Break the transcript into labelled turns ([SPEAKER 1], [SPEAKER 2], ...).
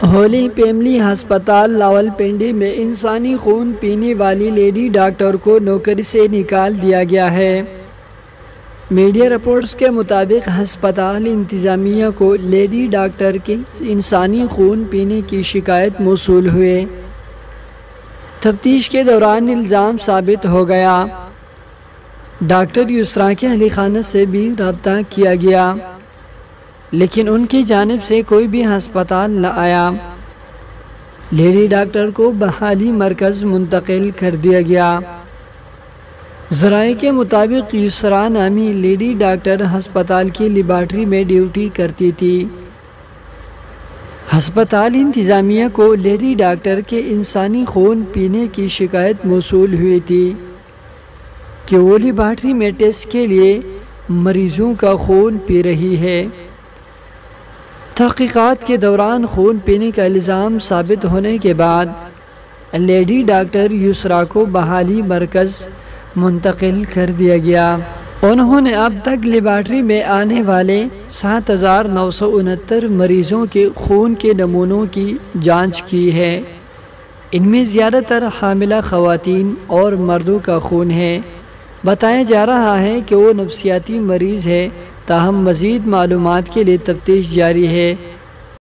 [SPEAKER 1] Holi family ہسپتال راولپنڈی میں انسانی خون پینے والی لیڈی ڈاکٹر کو نوکری سے نکال دیا گیا ہے۔ میڈیا رپورٹس کے مطابق ہسپتال انتظامیہ کو لیڈی ڈاکٹر کے انسانی خون پینے کی شکایت موصول ہوئی۔ تفتیش کے دوران الزام ثابت ہو گیا۔ ڈاکٹر یسریٰ کے اہل خانہ سے بھی رابطہ کیا گیا، لیکن ان کی جانب سے کوئی بھی ہسپتال نہ آیا۔ لیڈی ڈاکٹر کو بحالی مرکز منتقل کر دیا گیا۔ ذرائع کے مطابق یسریٰ نامی لیڈی ڈاکٹر ہسپتال کی لیبارٹری میں ڈیوٹی کرتی تھی۔ ہسپتال انتظامیہ کو لیڈی ڈاکٹر کے انسانی خون پینے کی شکایت موصول ہوئی تھی کہ وہ لیبارٹری میں ٹیسٹ کے لیے مریضوں کا خون پی رہی ہے۔ تحقیقات کے دوران خون پینے کا الزام ثابت ہونے کے بعد لیڈی ڈاکٹر یسریٰ کو بحالی مرکز منتقل کر دیا گیا۔ انہوں نے اب تک لیبارٹری میں آنے والے 7969 مریضوں کے خون کے نمونوں کی جانچ کی ہے۔ ان میں زیادہ تر حاملہ خواتین اور مردوں کا خون ہے۔ بتایا جا رہا ہے کہ وہ نفسیاتی مریض ہے، تاہم مزید معلومات کے لیے تفتیش جاری ہے۔